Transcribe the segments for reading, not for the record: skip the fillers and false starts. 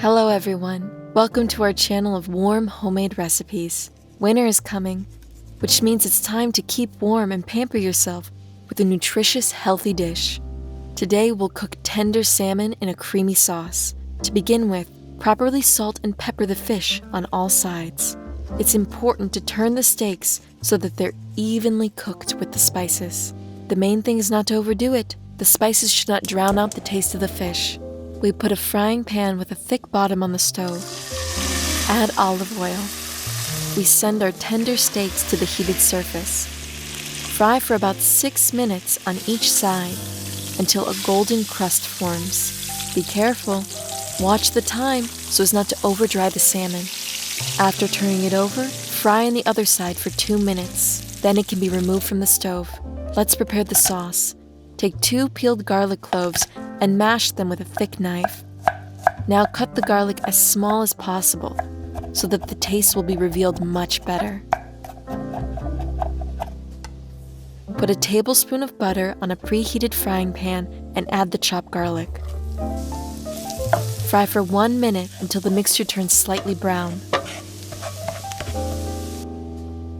Hello everyone, welcome to our channel of warm homemade recipes. Winter is coming, which means it's time to keep warm and pamper yourself with a nutritious, healthy dish. Today we'll cook tender salmon in a creamy sauce. To begin with, properly salt and pepper the fish on all sides. It's important to turn the steaks so that they're evenly cooked with the spices. The main thing is not to overdo it. The spices should not drown out the taste of the fish. We put a frying pan with a thick bottom on the stove. Add olive oil. We send our tender steaks to the heated surface. Fry for about 6 minutes on each side until a golden crust forms. Be careful. Watch the time so as not to overdry the salmon. After turning it over, fry on the other side for 2 minutes. Then it can be removed from the stove. Let's prepare the sauce. Take 2 peeled garlic cloves and mash them with a thick knife. Now cut the garlic as small as possible so that the taste will be revealed much better. Put a tablespoon of butter on a preheated frying pan and add the chopped garlic. Fry for 1 minute until the mixture turns slightly brown.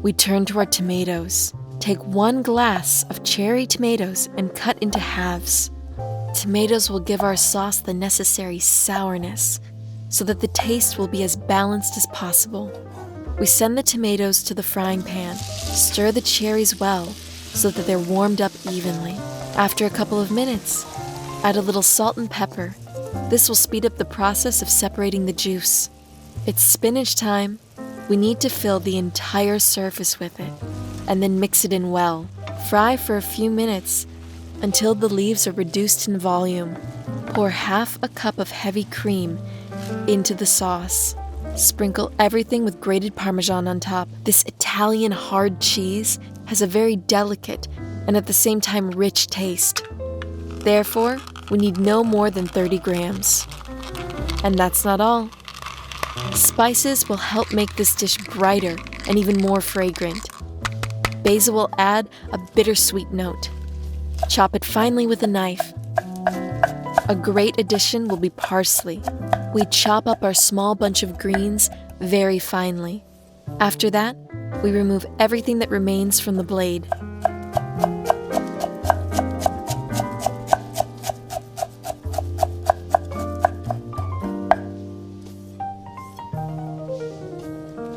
We turn to our tomatoes. Take 1 glass of cherry tomatoes and cut into halves. Tomatoes will give our sauce the necessary sourness so that the taste will be as balanced as possible. We send the tomatoes to the frying pan. Stir the cherries well so that they're warmed up evenly. After a couple of minutes, add a little salt and pepper. This will speed up the process of separating the juice. It's spinach time. We need to fill the entire surface with it and then mix it in well. Fry for a few minutes until the leaves are reduced in volume. Pour half a cup of heavy cream into the sauce. Sprinkle everything with grated Parmesan on top. This Italian hard cheese has a very delicate and at the same time rich taste. Therefore, we need no more than 30 grams. And that's not all. Spices will help make this dish brighter and even more fragrant. Basil will add a bittersweet note. Chop it finely with a knife. A great addition will be parsley. We chop up our small bunch of greens very finely. After that, we remove everything that remains from the blade.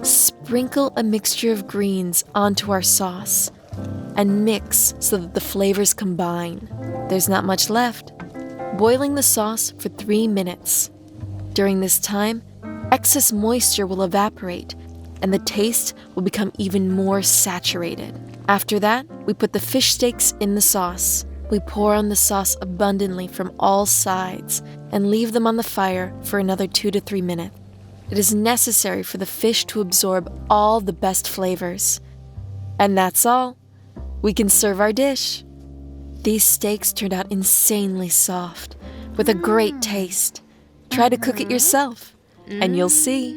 Sprinkle a mixture of greens onto our sauce and mix so that the flavors combine. There's not much left. Boiling the sauce for 3 minutes. During this time, excess moisture will evaporate and the taste will become even more saturated. After that, we put the fish steaks in the sauce. We pour on the sauce abundantly from all sides and leave them on the fire for another 2 to 3 minutes. It is necessary for the fish to absorb all the best flavors. And that's all. We can serve our dish. These steaks turned out insanely soft, with a great taste. Try to cook it yourself, and you'll see.